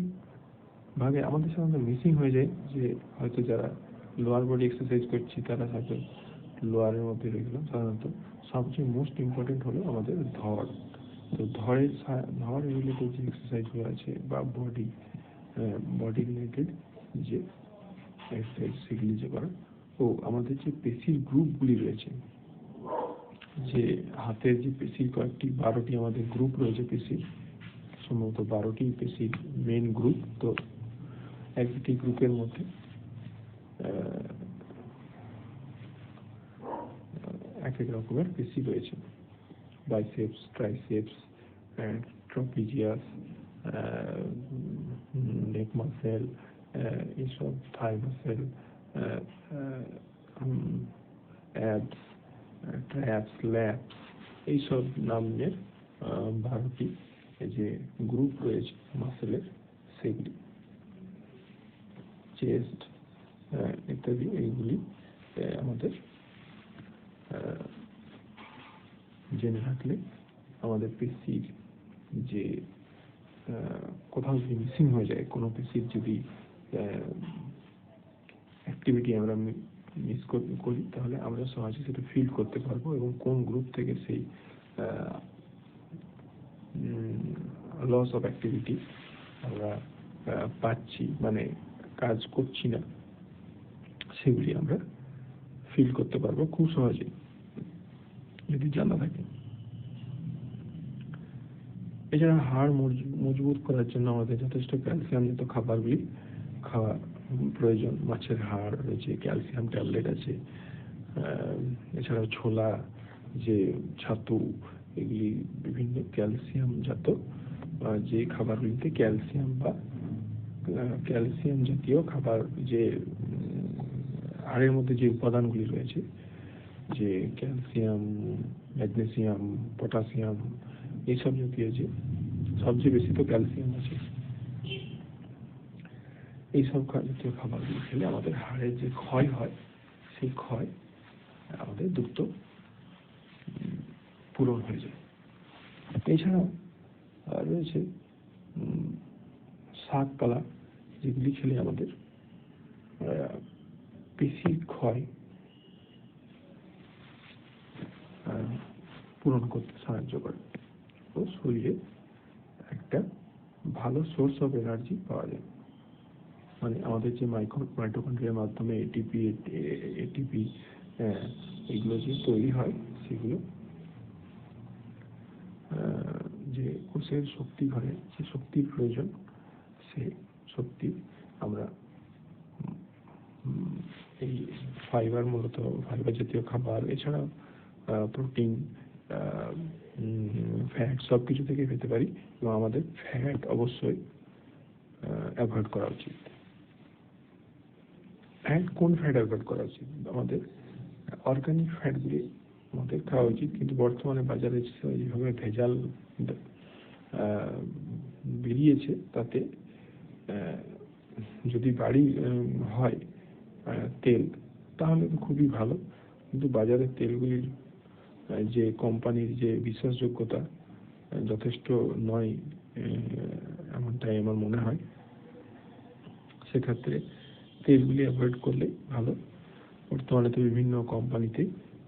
ভাগে আমাদের সাধারণত মিসিং হয়ে যায়। যে হয়তো যারা লোয়ার বডি এক্সারসাইজ করছি তারা হয়তো লোয়ারের মধ্যে রয়ে গেলাম। সাধারণত সবচেয়ে মোস্ট ইম্পর্টেন্ট হলো আমাদের ধড়। তো ধড় রিলেটেড যে এক্সারসাইজগুলো আছে বা বডি রিলেটেড যে এক্সারসাইজ সেগুলি যে করা, ও আমাদের যে পেশির গ্রুপগুলি রয়েছে, যে হাতের যে পেশির কয়েকটি 12টি আমাদের গ্রুপ রয়েছে, পেশির সম্ভবত 12টি পেশির মেন গ্রুপ। তো একটি গ্রুপের মধ্যে এক এক রকমের পেশি রয়েছে, বাইসেপস, ট্রাইসেপস, ট্রাপিজিয়াস, নেক মাসেল, এইসব থাই মাসেল, অ্যাবস, ট্র্যাপস, ল্যাপস, এইসব নামের 12টি যে গ্রুপ রয়েছে মাসেলের, সেগুলি চেস্ট ইত্যাদি, এইগুলি আমাদের জেনে রাখলে আমাদের পেশির যে কোথাও যদি মিসিং হয়ে যায়, কোনো পেশির যদি অ্যাক্টিভিটি আমরা মিস করি, তাহলে আমরা সহজে সেটা ফিল করতে পারবো এবং কোন গ্রুপ থেকে সেই লস অফ অ্যাক্টিভিটি আমরা পাচ্ছি, মানে কাজ করছি না, সেগুলি আমরা ফিল করতে পারবো খুব সহজে যদি জানা থাকে। এছাড়া হাড় মজবুত করার জন্য আমাদের যথেষ্ট ক্যালসিয়াম জাতীয় খাবারগুলি খাওয়া প্রয়োজন। মাছের হাড় রয়েছে, ক্যালসিয়াম ট্যাবলেট আছে, এছাড়াও ছোলা, যে ছাতু, এগুলি বিভিন্ন ক্যালসিয়াম জাতীয় যে খাবারগুলিতে ক্যালসিয়াম জাতীয় খাবার, যে হাড়ের মধ্যে যে উপাদানগুলি রয়েছে, যে ক্যালসিয়াম, ম্যাগনেসিয়াম, পটাশিয়াম, এইসব জাতীয় যে সবচেয়ে বেশি তো ক্যালসিয়াম আছে, এইসব জাতীয় খাবারগুলি খেলে আমাদের হাড়ের যে ক্ষয় হয়, সেই ক্ষয় আমাদের দ্রুত পূরণ হয়ে যায়। এছাড়াও রয়েছে শাকপালা, যেগুলি খেলে আমাদের পেশির ক্ষয় পূরণ করতে সাহায্য করে ও শরীরে একটা ভালো সোর্স অফ এনার্জি পাওয়া যায়। মানে আমাদের যে মাইটোকন্ড্রিয়ার মাধ্যমে এটিপি এগুলো যে তৈরি হয়, সেগুলো যে কোষের শক্তি ঘরে যে শক্তির প্রয়োজন, সেই শক্তি আমরা এই মূলত ফাইবার জাতীয় খাবার, এছাড়া প্রোটিন, ফ্যাট, সব কিছু থেকে পেতে পারি। এবং আমাদের ফ্যাট অবশ্যই অ্যাভয়েড করা উচিত। কোন ফ্যাট অ্যাভয়েড করা উচিত? আমাদের অর্গানিক ফ্যাটগুলি আমাদের খাওয়া উচিত, কিন্তু বর্তমানে বাজারে যেভাবে ভেজাল বেরিয়েছে, তাতে যদি বাড়ি হয় তেল, তাহলে তো খুবই ভালো, কিন্তু বাজারের তেলগুলির যে কোম্পানির যে বিশ্বাসযোগ্যতা যথেষ্ট নয়, এমনটাই আমার মনে হয়। সেক্ষেত্রে তেলগুলি অ্যাভয়েড করলে ভালো। ও বর্তমানে তো বিভিন্ন কোম্পানিতে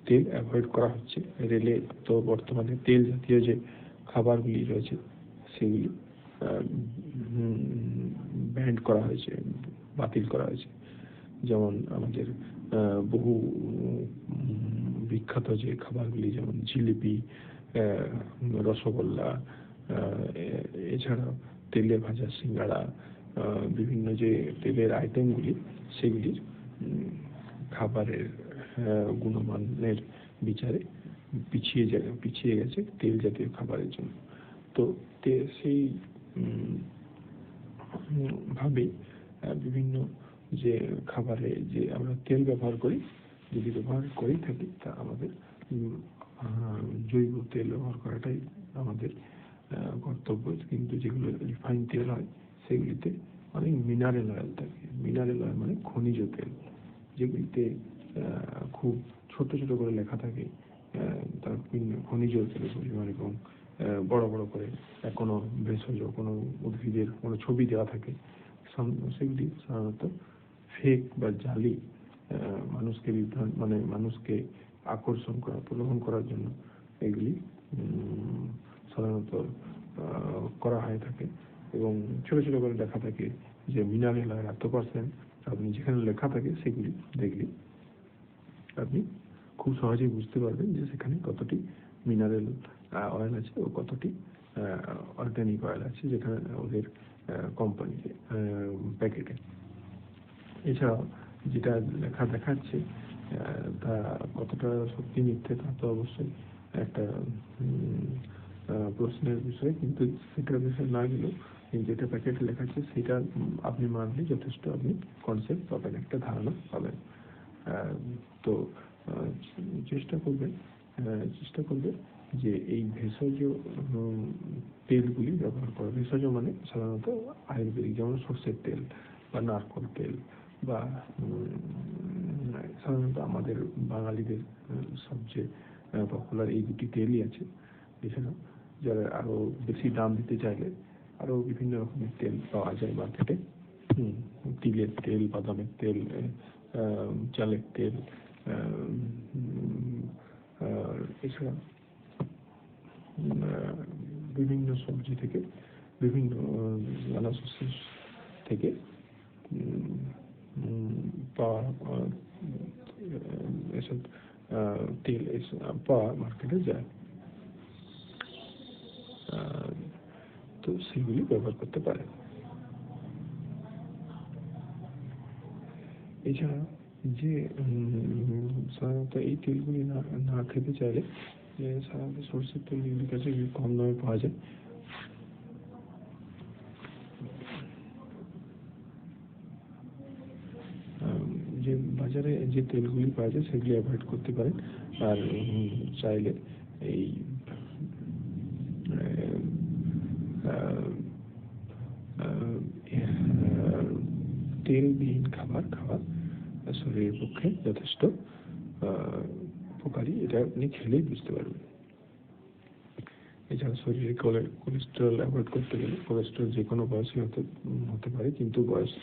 তেল অ্যাভয়েড করা হচ্ছে। রেলে তো বর্তমানে তেল জাতীয় যে খাবারগুলি রয়েছে সেগুলি ব্যান্ড করা হয়েছে, বাতিল করা হয়েছে। যেমন আমাদের বহু বিখ্যাত যে খাবারগুলি, যেমন জিলিপি, রসগোল্লা, এছাড়াও তেলে ভাজা সিঙ্গাড়া, বিভিন্ন যে তেলের আইটেমগুলি, সেগুলির খাবারের গুণমানের বিচারে পিছিয়ে গেছে তেল জাতীয় খাবারের জন্য। তো সেই ভাবে বিভিন্ন যে খাবারে যে আমরা তেল ব্যবহার করি, যদি ব্যবহার করেই থাকি, তা আমাদের জৈব তেল ব্যবহার করাটাই আমাদের কর্তব্য। কিন্তু যেগুলো রিফাইন তেল হয় সেগুলিতে অনেক মিনারেল অয়েল থাকে। মিনারেল অয়েল মানে খনিজ তেল, যেগুলিতে খুব ছোট ছোট করে লেখা থাকে তার খনিজ তেলের পরিমাণ, এবং বড় বড় করে কোনো ভেষজ, কোনো উদ্ভিদের কোনো ছবি দেওয়া থাকে। সেগুলি সাধারণত ফেক বা জালি, মানুষকে মানুষকে আকর্ষণ করা, প্রলোভন করার জন্য এগুলি সাধারণত করা হয়ে থাকে। এবং ছোট ছোট করে লেখা থাকে যে মিনারেল অয়েল এত%। আপনি যেখানে লেখা থাকে সেগুলি দেখলে আপনি খুব সহজেই বুঝতে পারবেন যে সেখানে কতটি মিনারেল অয়েল আছে ও কতটি অর্গানিক অয়েল আছে, যেখানে ওদের কোম্পানিতে প্যাকেটে। এছাড়াও যেটা লেখা দেখাচ্ছে তা কতটা সত্যি মিথ্যে তা তো অবশ্যই একটা প্রশ্নের বিষয়, কিন্তু সেটার বিষয় না গেলেও যেটা প্যাকেটে লেখা আছে সেটা আপনি মানলে যথেষ্ট আপনি কনসেপ্ট পাবেন, একটা ধারণা পাবেন। তো চেষ্টা করবে যে এই ভেষজ তেলগুলি ব্যবহার করা। ভেষজ মানে সাধারণত আয়ুর্বেদিক, যেমন সর্ষের তেল বা নারকোল তেল, বা সাধারণত আমাদের বাঙালিদের সবচেয়ে পপুলার এই দুটি তেলই আছে। এছাড়াও যারা আরও বেশি দাম দিতে চাইলে আরও বিভিন্ন রকমের তেল পাওয়া যায় মার্কেটে। তিলের তেল, বাদামের তেল, চালের তেল, এছাড়া বিভিন্ন সবজি থেকে, বিভিন্ন নানা শস্য থেকে পাওয়া এসব তেল পাওয়া মার্কেটে যায়। তো সেগুলি ব্যবহার করতে পারে। এছাড়া যে সাধারণত এই তেলগুলি না খেতে চাইলে সাধারণত সরষের তেল যেগুলির কাছে কম দামে পাওয়া যায়, যে বাজারে যে তেলগুলি পাওয়া যায় সেগুলি অ্যাভয়েড করতে পারেন। আর চাইলে এই তেলবিহীন খাবার খাওয়া শরীরের পক্ষে যথেষ্ট উপকারী, এটা আপনি খেলেই বুঝতে পারবেন। এছাড়া শরীরে কোলেস্টেরল অ্যাভয়েড করতে গেলে, কোলেস্টেরল যে কোনো বয়সে হতে পারে, কিন্তু বয়স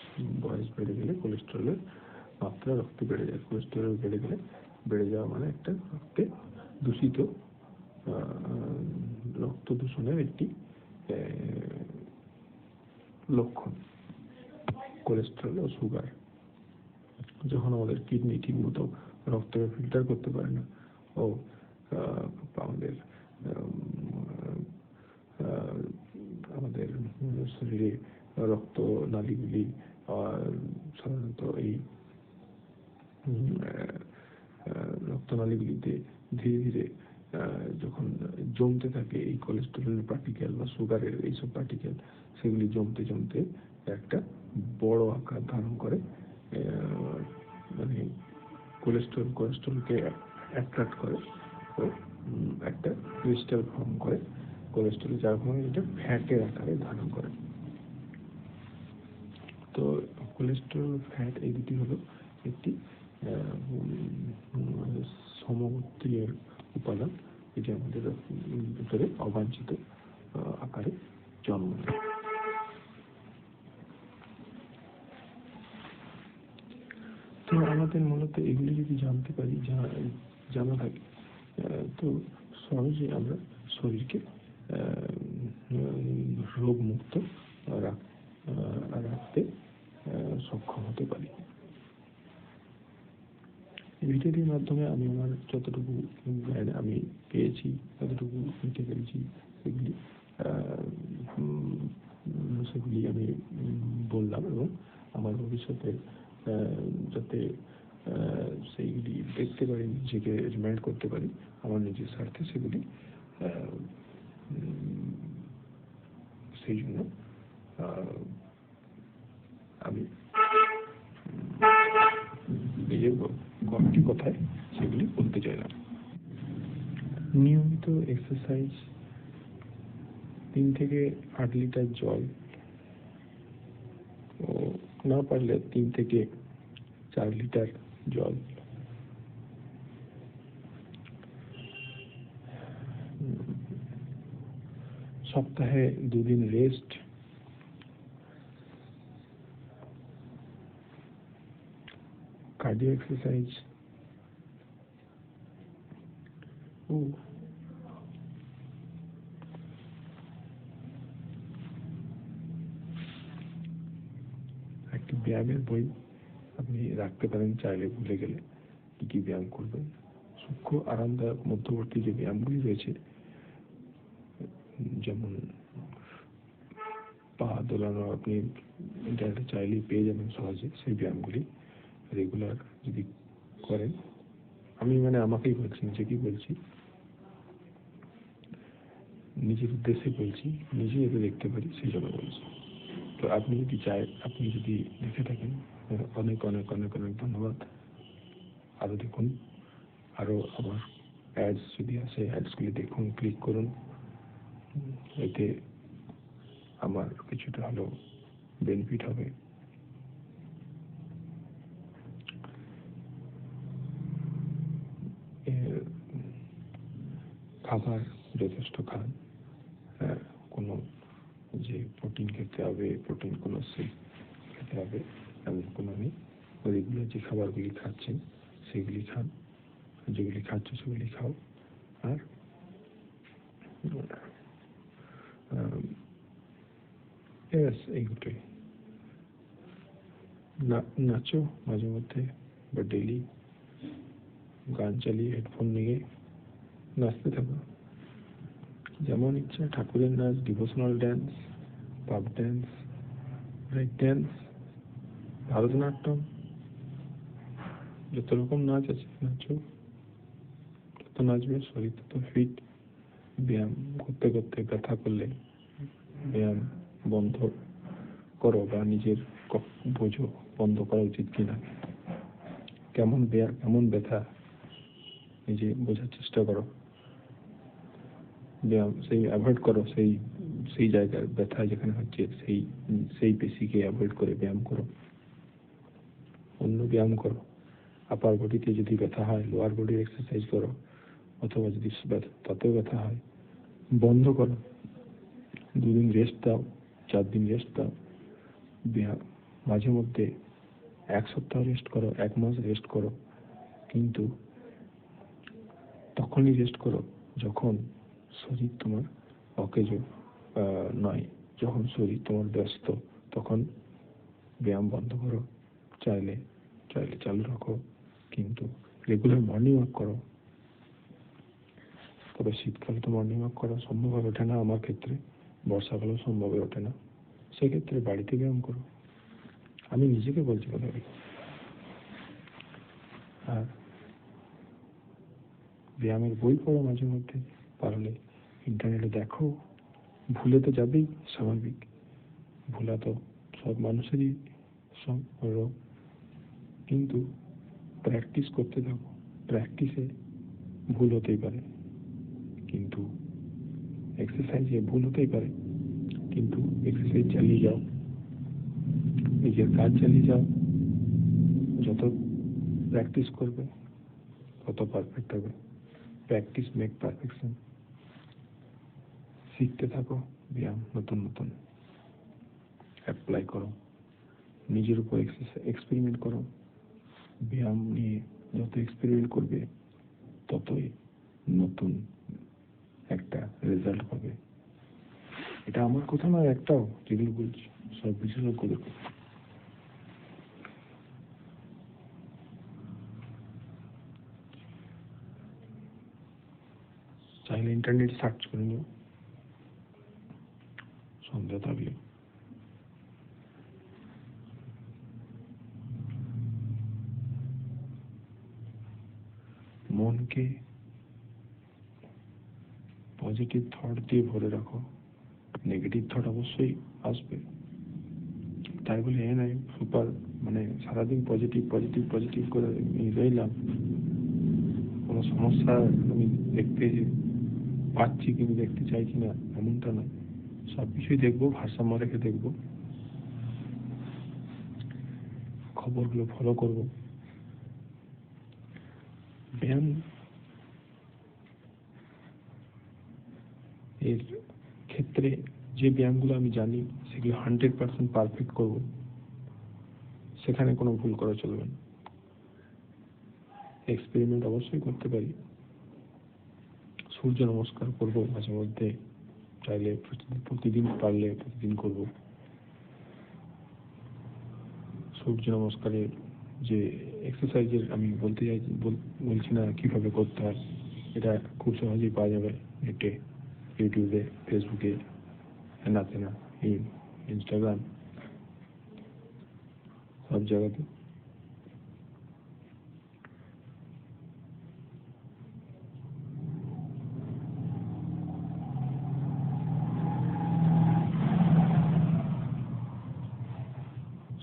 বেড়ে গেলে কোলেস্টেরলের মাত্রা রক্তে বেড়ে যায়। কোলেস্টেরল বেড়ে যাওয়া মানে একটা রক্তে দূষিত রক্ত দূষণের একটি লক্ষণ। কোলেস্টেরল ও সুগার, যখন আমাদের কিডনি ঠিক মতো রক্তকে ফিল্টার করতে পারে না, ও আমাদের শরীরে রক্ত নালীগুলি সাধারণত এই রক্তনালীগুলিতে ধীরে ধীরে যখন জমতে থাকে এই কোলেস্টেরলের পার্টিকেল বা সুগারের এইসব পার্টিকেল, সেগুলি জমতে জমতে একটা বড় আকার ধারণ করে, মানে কোলেস্টেরলকে অ্যাট্রাক্ট করে ও একটা ক্রিস্টাল ফর্ম করে কোলেস্টেরল, যার ফলে এটা ফ্যাটের আকারে ধারণ করে। তো কোলেস্টেরল, ফ্যাট, এই দুটি হলো একটি সমগোত্রীয় উপাদান, এটি আমাদের ভিতরে অবাঞ্ছিত আকারে জন্ম নেয়। তো আমাদের আমাদের মূলত এগুলি যদি জানতে পারি, জানা থাকে, তো সহজে আমরা শরীরকে রোগমুক্ত রাখতে সক্ষম হতে পারি। ভিডিওটির মাধ্যমে আমি আমার যতটুকু জ্ঞান আমি পেয়েছি, যতটুকু নিতে পেরেছি, সেগুলি আমি বললাম, এবং আমার ভবিষ্যতে যাতে সেইগুলি দেখতে পারি, নিজেকে রিমাইন্ড করতে পারি আমার নিজের স্বার্থে, সেগুলি সেই জন্য আমি নিজের কয়েকটি কথায় সেগুলি বলতে চাইলাম। নিয়মিত এক্সারসাইজ, 3 থেকে 8 লিটার জল, ও না পারলে 3 থেকে 4 লিটার জল, সপ্তাহে 2 দিন রেস্ট, কার্ডিও এক্সারসাইজ ও একটি ব্যায়ামের বই আপনি রাখতে পারেন চাইলে, ভুলে গেলে কি কি ব্যায়াম করবেন। সূক্ষ্ম, আরামদায়ক, মধ্যবর্তী যে ব্যায়ামগুলি রয়েছে, যেমন পা দোলানো, আপনি ইন্টারনেটে চাইলেই পেয়ে যাবেন সহজে সেই ব্যায়ামগুলি রেগুলার যদি করেন। আমি আমাকেই বলছি, নিজেকেই বলছি, নিজের উদ্দেশ্যে বলছি, নিজে এতে দেখতে পারি সেই জন্য বলছি। তো আপনি যদি চায়, আপনি যদি দেখে থাকেন, অনেক অনেক অনেক অনেক ধন্যবাদ। আরও দেখুন, আরও আমার অ্যাডস যদি আসে, অ্যাডসগুলি দেখুন, ক্লিক করুন, এতে আমার কিছুটা হলেও বেনিফিট হবে। খাবার যথেষ্ট খান, কোনো যে প্রোটিন খেতে হবে, প্রোটিন কোনো শেক খেতে হবে এমন কোনো নেই। রেগুলার যে খাবারগুলি খাচ্ছেন সেগুলি খান, যেগুলি খাচ্ছ সেগুলি খাও। আর এইগুলোই, নাচো মাঝে মধ্যে, বা ডেলি গান চালিয়ে হেডফোন নিয়ে নাচতে থাকো, যেমন ইচ্ছা। ঠাকুরের নাচ, ডিভোশনাল ড্যান্স, পাব ড্যান্স, ব্রেক ড্যান্স, ভারতনাট্যম, যত রকম নাচ আছে নাচো, যত নাচবে শরীর তত ফিট। ব্যায়াম করতে করতে ব্যথা করলে ব্যায়াম বন্ধ করো, বা নিজের বোঝো বন্ধ করা উচিত কিনা, কেমন ব্যথা নিজে বোঝার চেষ্টা করো। ব্যায়াম সেই অ্যাভয়েড করো, সেই জায়গার ব্যথা যেখানে হচ্ছে সেই পেশিকে অ্যাভয়েড করে ব্যায়াম করো, অন্য ব্যায়াম করো। আপার বডিতে যদি ব্যথা হয়, লোয়ার বডির এক্সারসাইজ করো, অথবা যদি তাতেও ব্যথা হয়, বন্ধ করো, 2 দিন রেস্ট দাও, 4 দিন রেস্ট দাও। মাঝে মধ্যে 1 সপ্তাহ রেস্ট করো, 1 মাস রেস্ট করো, কিন্তু তখনই রেস্ট করো যখন শরীর তোমার অকেজ নয়, যখন শরীর তোমার ব্যস্ত, তখন ব্যায়াম বন্ধ করো। চাইলে চালু রাখো, কিন্তু রেগুলার মর্নিং ওয়াক করো। তবে শীতকালে তো মর্নিং ওয়াক করা সম্ভব হয়ে ওঠে না আমার ক্ষেত্রে, বর্ষাকালেও সম্ভব হয়ে ওঠে না, সেক্ষেত্রে বাড়িতে ব্যায়াম করো। আমি নিজেকে বলছি কথাগুলো। আর ব্যায়ামের বই পড়ো মাঝে মধ্যে, পারলে ইন্টারনেটে দেখো। ভুলে তো যাবেই, স্বাভাবিক, ভোলা তো সব মানুষেরই রোগ, কিন্তু প্র্যাকটিস করতে থাকো। প্র্যাকটিসে ভুল হতেই পারে, কিন্তু এক্সারসাইজে ভুল হতেই পারে, কিন্তু এক্সারসাইজ চালিয়ে যাও, নিজের কাজ চালিয়ে যাও। যত প্র্যাকটিস করবে তত পারফেক্ট হবে। Practice make perfection. শিখতে থাকো ব্যায়াম, নতুন নতুন অ্যাপ্লাই করো, নিজের উপর এক্সপেরিমেন্ট করো, ব্যায়াম নিয়ে যত এক্সপেরিমেন্ট করবে ততই নতুন একটা রেজাল্ট পাবে। এটা আমার কথা নয়, একটাও যেগুলো বলছি সব বিশেষজ্ঞদের কথা। চাইলে ইন্টারনেট সার্চ করে নিও সন্দেহ থাকলে। মনকে পজিটিভ থট দিয়ে ভরে রাখো, নেগেটিভ থট অবশ্যই আসবে। তাই বলে এ নাই সুপার মানে সারাদিন পজিটিভ পজিটিভ পজিটিভ করে রইলাম, কোনো সমস্যা আমি দেখতে পাচ্ছি কিন্তু দেখতে চাইছি না এমনটা নয়। সবকিছুই দেখবো, ভারসাম্য রেখে দেখবো, খবরগুলো ফলো করব। ব্যায়াম এর ক্ষেত্রে যে ব্যায়ামগুলো আমি জানি সেগুলো 100% পারফেক্ট করব, সেখানে কোনো ভুল করা চলবে না। এক্সপেরিমেন্ট অবশ্যই করতে পারি, সূর্য নমস্কার করব মাঝে মধ্যে, চাইলে প্রতিদিন পারলে প্রতিদিন করব। সূর্য নমস্কারের যে এক্সারসাইজের আমি বলছি না কিভাবে করতে হয়, এটা খুব সহজেই পাওয়া যাবে নেটে, ইউটিউবে, ফেসবুকে, হেনা তেনা, ইনস্টাগ্রাম, সব জায়গাতে।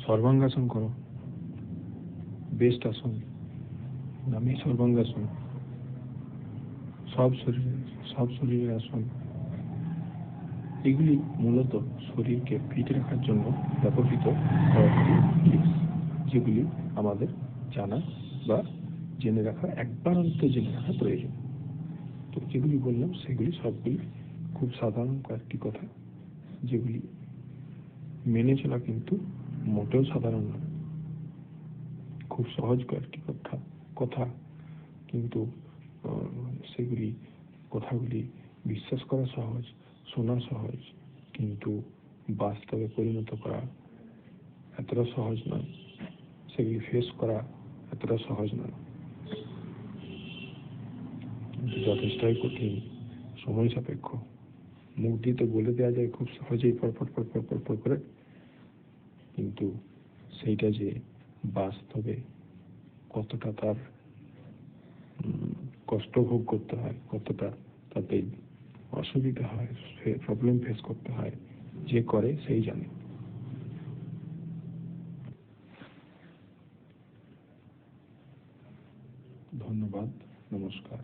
সর্বাঙ্গাসন করো, বেস্ট আসন, নামই সর্বাঙ্গাসন। সব শরীরের আসন, এগুলি মূলত শরীরকে ফিট রাখার জন্য ব্যবহৃত কয়েকটি টিপস, যেগুলি আমাদের জানা বা জেনে রাখা, একবার অন্তত জেনে রাখা প্রয়োজন। তো যেগুলি বললাম সেগুলি সবগুলি খুব সাধারণ কয়েকটি কথা, যেগুলি মেনে চলা কিন্তু মোটেও সাধারণ নয়। খুব সহজ কয়েকটি কথা কিন্তু সেগুলি কথাগুলি বিশ্বাস করা সহজ, শোনা সহজ, কিন্তু বাস্তবে পরিণত করা এতটা সহজ নয়, সেগুলি ফেস করা এতটা সহজ নয়, কিন্তু যথেষ্টই কঠিন, সময় সাপেক্ষ। মুখ দিয়ে তো বলে দেওয়া যায় খুব সহজেই পর করে, কিন্তু সেইটা যে বাস্তবে কতটা তার কষ্ট ভোগ করতে হয়, কতটা তাতে অসুবিধা হয়, প্রবলেম ফেস করতে হয়, যে করে সেই জানে। ধন্যবাদ, নমস্কার।